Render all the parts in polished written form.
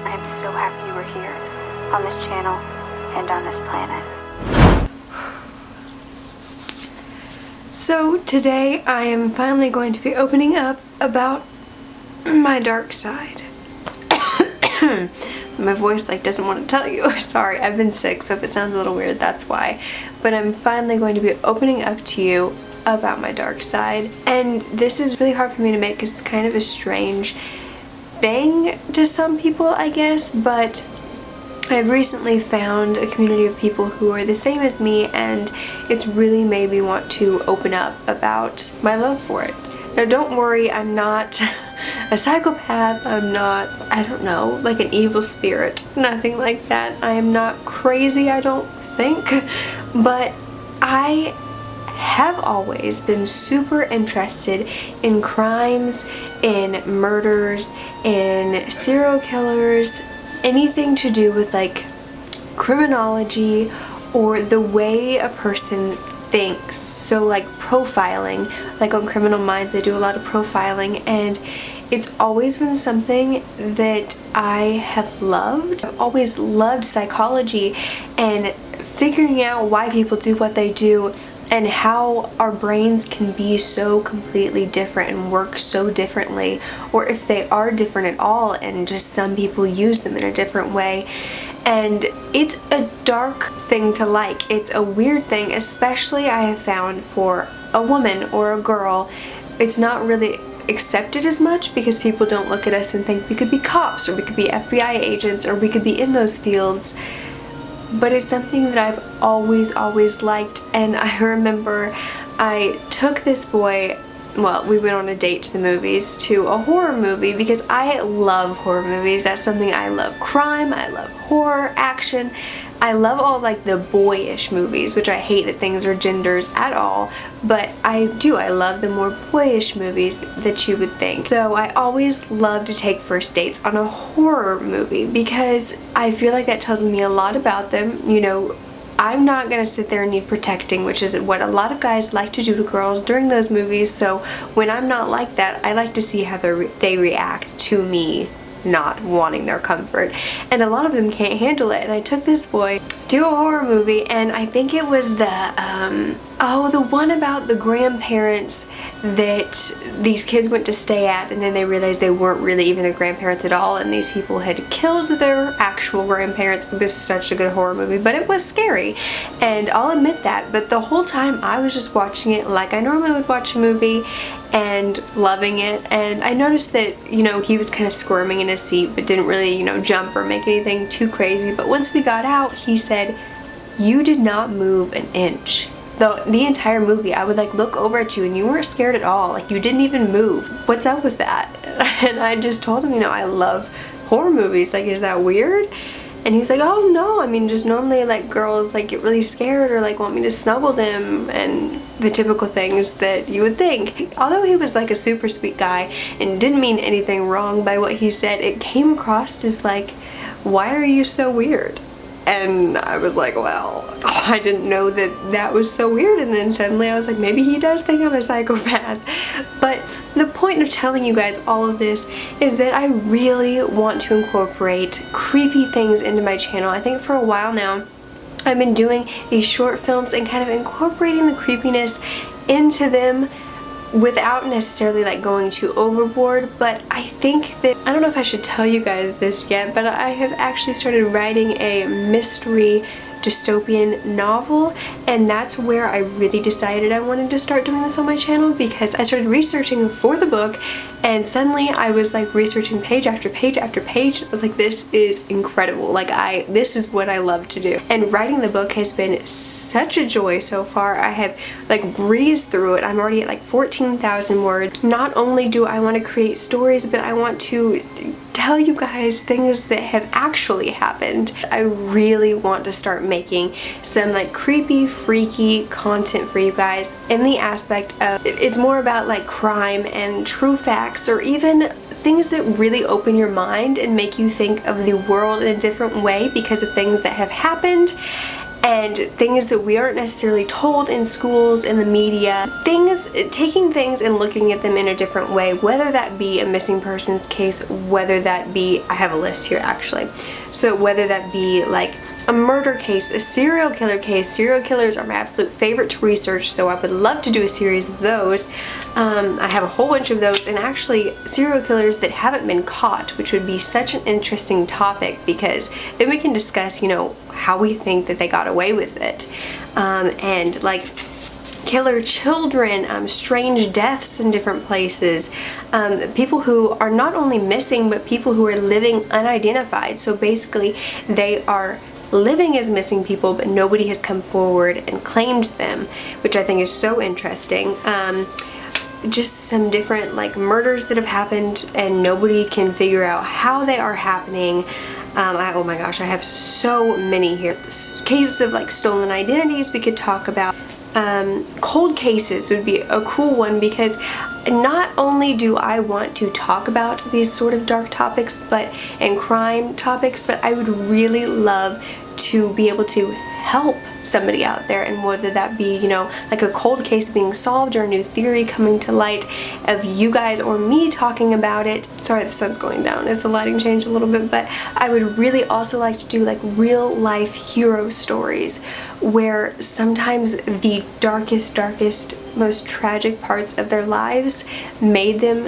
I am so happy you were here on this channel and on this planet. So today I am finally going to be opening up about my dark side. My voice doesn't want to tell you. Sorry, I've been sick, so if it sounds a little weird, that's why. But I'm finally going to be opening up to you about my dark side. And this is really hard for me to make because it's kind of a strange thing to some people, I guess, but I've recently found a community of people who are the same as me, and it's really made me want to open up about my love for it. Now don't worry, I'm not a psychopath, I'm not, I don't know, like an evil spirit, nothing like that. I am not crazy, I don't think, but I have always been super interested in crimes, in murders, in serial killers, anything to do with criminology or the way a person thinks. So profiling, on Criminal Minds they do a lot of profiling, and it's always been something that I have loved. I've always loved psychology and figuring out why people do what they do and how our brains can be so completely different and work so differently, or if they are different at all and just some people use them in a different way. And it's a dark thing to like. It's a weird thing, especially I have found for a woman or a girl. It's not really accepted as much because people don't look at us and think we could be cops or we could be FBI agents or we could be in those fields. But it's something that I've always liked, and I remember I took this boy, well, we went on a date to the movies, to a horror movie, because I love horror movies. That's something I love. Crime, I love horror, action. I love all the boyish movies, which I hate that things are genders at all, but I do. I love the more boyish movies that you would think. So I always love to take first dates on a horror movie because I feel like that tells me a lot about them. You know, I'm not gonna sit there and need protecting, which is what a lot of guys like to do to girls during those movies. So when I'm not like that, I like to see how they react to me not wanting their comfort, and a lot of them can't handle it. And I took this boy to a horror movie, and I think it was the one about the grandparents that these kids went to stay at, and then they realized they weren't really even their grandparents at all, and these people had killed their actual grandparents. It was such a good horror movie, but it was scary, and I'll admit that. But the whole time I was just watching it like I normally would watch a movie and loving it. And I noticed that, you know, he was kind of squirming in his seat but didn't really, you know, jump or make anything too crazy. But once we got out, he said, "You did not move an inch." The entire movie, I would look over at you and you weren't scared at all. You didn't even move. What's up with that? And I just told him, you know, I love horror movies. Is that weird? And he was like, "Oh no, I mean, just normally girls get really scared or want me to snuggle them," and the typical things that you would think. Although he was a super sweet guy and didn't mean anything wrong by what he said, it came across as "Why are you so weird?" And I was like, well, I didn't know that was so weird. And then suddenly I was like, maybe he does think I'm a psychopath. But the point of telling you guys all of this is that I really want to incorporate creepy things into my channel. I think for a while now I've been doing these short films and kind of incorporating the creepiness into them without necessarily going too overboard. But I think that, I don't know if I should tell you guys this yet, but I have actually started writing a mystery dystopian novel, and that's where I really decided I wanted to start doing this on my channel, because I started researching for the book and suddenly I was researching page after page after page. I was like, this is incredible. This is what I love to do. And writing the book has been such a joy so far. I have breezed through it. I'm already at 14,000 words. Not only do I want to create stories, but I want to tell you guys things that have actually happened. I really want to start making some creepy, freaky content for you guys in the aspect of, it's more about crime and true facts, or even things that really open your mind and make you think of the world in a different way because of things that have happened. and things that we aren't necessarily told in schools, in the media. Taking things and looking at them in a different way, whether that be a missing persons case, whether that be, I have a list here actually, so whether that be like a murder case, a serial killer case. Serial killers are my absolute favorite to research, so I would love to do a series of those. I have a whole bunch of those, and actually serial killers that haven't been caught, which would be such an interesting topic, because then we can discuss, you know, how we think that they got away with it, and like killer children, strange deaths in different places, people who are not only missing but people who are living unidentified. So basically they are living as missing people, but nobody has come forward and claimed them, which I think is so interesting. Just some different like murders that have happened and nobody can figure out how they are happening. Oh my gosh, I have so many here. Cases of like stolen identities we could talk about. Cold cases would be a cool one, because not only do I want to talk about these sort of dark topics and crime topics, but I would really love to be able to help somebody out there, and whether that be, you know, like a cold case being solved or a new theory coming to light of you guys or me talking about it. Sorry, the sun's going down if the lighting changed a little bit, but I would really also like to do like real life hero stories where sometimes the darkest, most tragic parts of their lives made them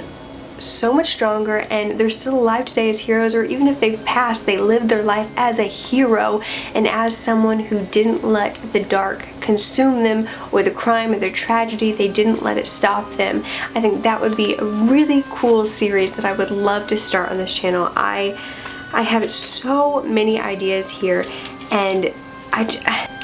so much stronger, and they're still alive today as heroes, or even if they've passed, they lived their life as a hero and as someone who didn't let the dark consume them, or the crime or the tragedy, they didn't let it stop them. I think that would be a really cool series that I would love to start on this channel. I have so many ideas here, and I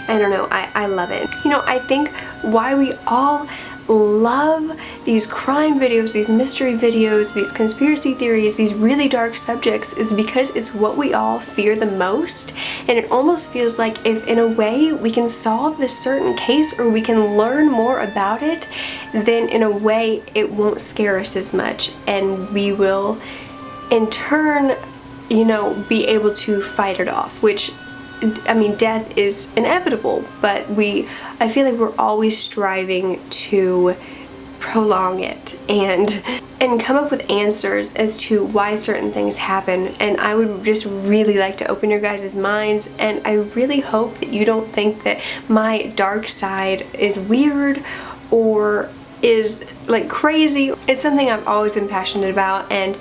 don't know, I love it. You know, I think why we all love these crime videos, these mystery videos, these conspiracy theories, these really dark subjects, is because it's what we all fear the most. And it almost feels like if in a way we can solve this certain case or we can learn more about it, then in a way it won't scare us as much, and we will in turn, you know, be able to fight it off, which, I mean, death is inevitable, but I feel like we're always striving to prolong it and come up with answers as to why certain things happen. And I would just really like to open your guys' minds, and I really hope that you don't think that my dark side is weird or is like crazy. It's something I've always been passionate about, and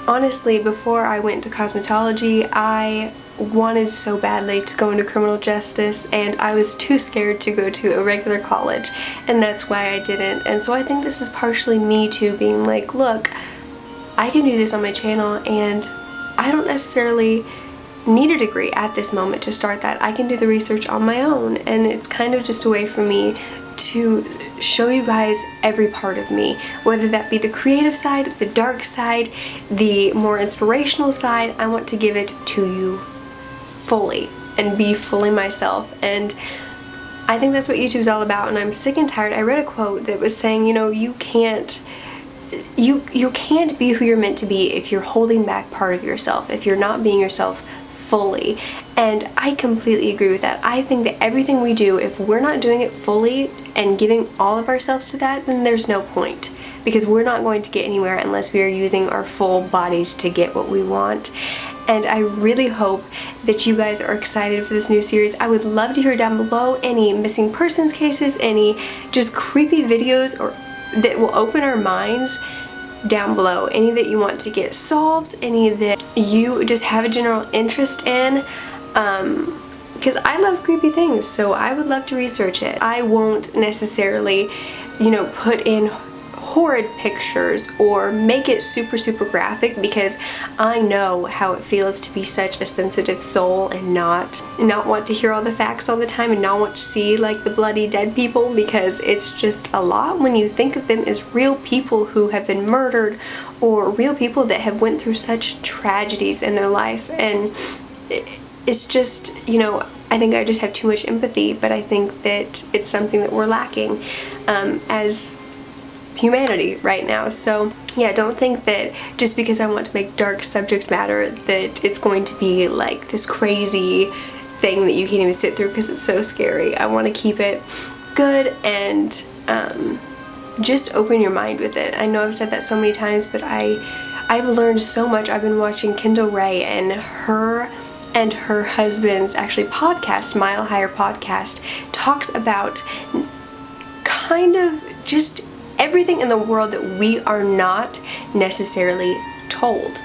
honestly, before I went to cosmetology, I wanted so badly to go into criminal justice, and I was too scared to go to a regular college, and that's why I didn't. And so I think this is partially me too being like, look, I can do this on my channel, and I don't necessarily need a degree at this moment to start that. I can do the research on my own, and it's kind of just a way for me to show you guys every part of me, whether that be the creative side, the dark side, the more inspirational side. I want to give it to you fully and be fully myself, and I think that's what YouTube's all about. And I'm sick and tired. I read a quote that was saying, you know, you can't be who you're meant to be if you're holding back part of yourself, if you're not being yourself fully. And I completely agree with that. I think that everything we do, if we're not doing it fully and giving all of ourselves to that, then there's no point, because we're not going to get anywhere unless we are using our full bodies to get what we want. And I really hope that you guys are excited for this new series. I would love to hear down below any missing persons cases, any just creepy videos or that will open our minds down below. Any that you want to get solved, any that you just have a general interest in, because I love creepy things, so I would love to research it. I won't necessarily, you know, put in horrid pictures or make it super graphic, because I know how it feels to be such a sensitive soul and not want to hear all the facts all the time, and not want to see like the bloody dead people, because it's just a lot when you think of them as real people who have been murdered, or real people that have went through such tragedies in their life. And it's just, you know, I think I just have too much empathy, but I think that it's something that we're lacking as humanity right now. So yeah, don't think that just because I want to make dark subject matter that it's going to be like this crazy thing that you can't even sit through because it's so scary. I want to keep it good and just open your mind with it. I know I've said that so many times, but I've learned so much. I've been watching Kendall Rae, and her husband's actually podcast, Mile Higher Podcast, talks about kind of just everything in the world that we are not necessarily told.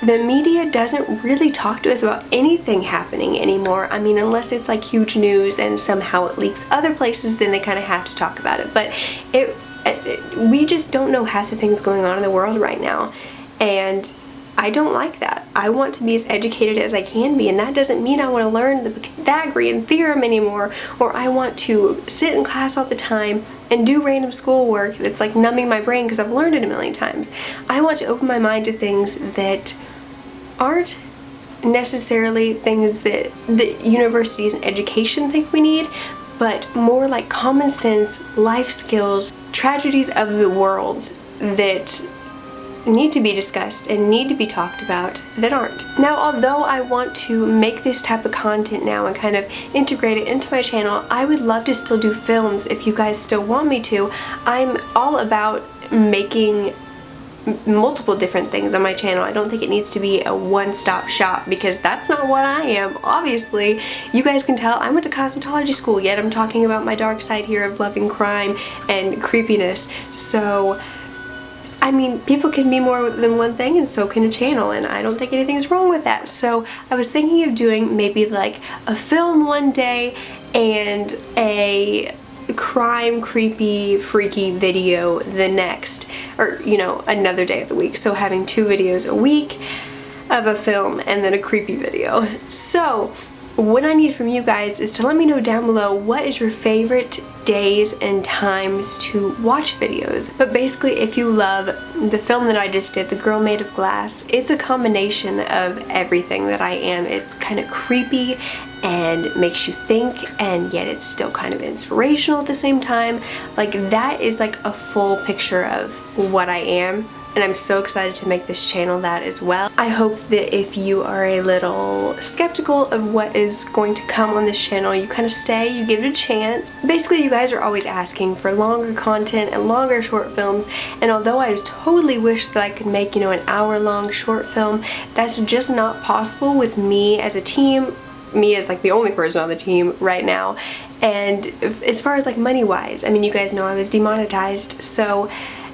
The media doesn't really talk to us about anything happening anymore. I mean, unless it's like huge news and somehow it leaks other places, then they kind of have to talk about it. But we just don't know half the things going on in the world right now. And I don't like that. I want to be as educated as I can be, and that doesn't mean I want to learn the Pythagorean theorem anymore, or I want to sit in class all the time and do random schoolwork that's like numbing my brain because I've learned it a million times. I want to open my mind to things that aren't necessarily things that the universities and education think we need, but more like common sense, life skills, tragedies of the world that need to be discussed and need to be talked about that aren't. Now, although I want to make this type of content now and kind of integrate it into my channel, I would love to still do films if you guys still want me to. I'm all about making multiple different things on my channel. I don't think it needs to be a one-stop shop because that's not what I am. Obviously, you guys can tell I went to cosmetology school, yet I'm talking about my dark side here of loving crime and creepiness. So I mean, people can be more than one thing, and so can a channel, and I don't think anything's wrong with that. So I was thinking of doing maybe like a film one day and a crime, creepy, freaky video the next, or you know, another day of the week. So having 2 videos a week of a film and then a creepy video. So what I need from you guys is to let me know down below what is your favorite days and times to watch videos. But basically, if you love the film that I just did, The Girl Made of Glass, it's a combination of everything that I am. It's kind of creepy and makes you think, and yet it's still kind of inspirational at the same time. Like, that is like a full picture of what I am. And I'm so excited to make this channel that as well. I hope that if you are a little skeptical of what is going to come on this channel, you kind of stay, you give it a chance. Basically, you guys are always asking for longer content and longer short films, and although I totally wish that I could make, you know, an hour-long short film, that's just not possible with me as a team, me as like the only person on the team right now. And as far as like money-wise, I mean, you guys know I was demonetized, so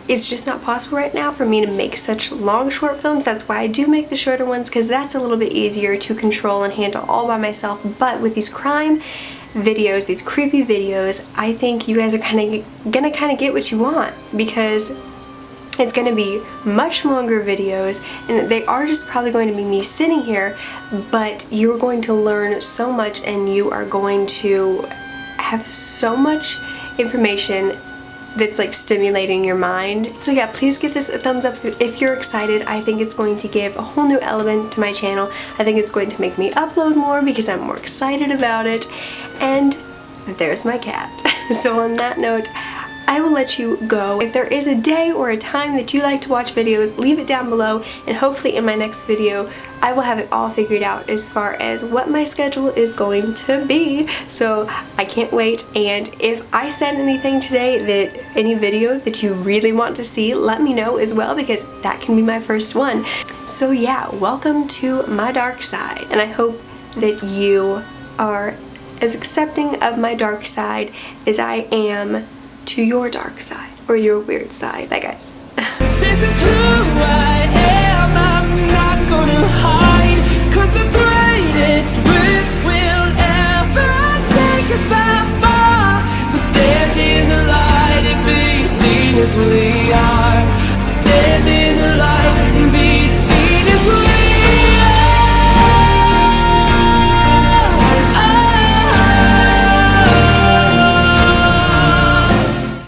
it's just not possible right now for me to make such long short films. That's why I do make the shorter ones, because that's a little bit easier to control and handle all by myself. But with these crime videos, these creepy videos, I think you guys are gonna get what you want, because it's gonna be much longer videos, and they are just probably going to be me sitting here, but you're going to learn so much, and you are going to have so much information that's like stimulating your mind. So yeah, please give this a thumbs up if you're excited. I think it's going to give a whole new element to my channel. I think it's going to make me upload more because I'm more excited about it. And there's my cat. So on that note, I will let you go. If there is a day or a time that you like to watch videos, leave it down below, and hopefully in my next video I will have it all figured out as far as what my schedule is going to be. So I can't wait, and if I said anything today, that any video that you really want to see, let me know as well, because that can be my first one. So yeah, welcome to my dark side, and I hope that you are as accepting of my dark side as I am to your dark side or your weird side. Bye guys. This is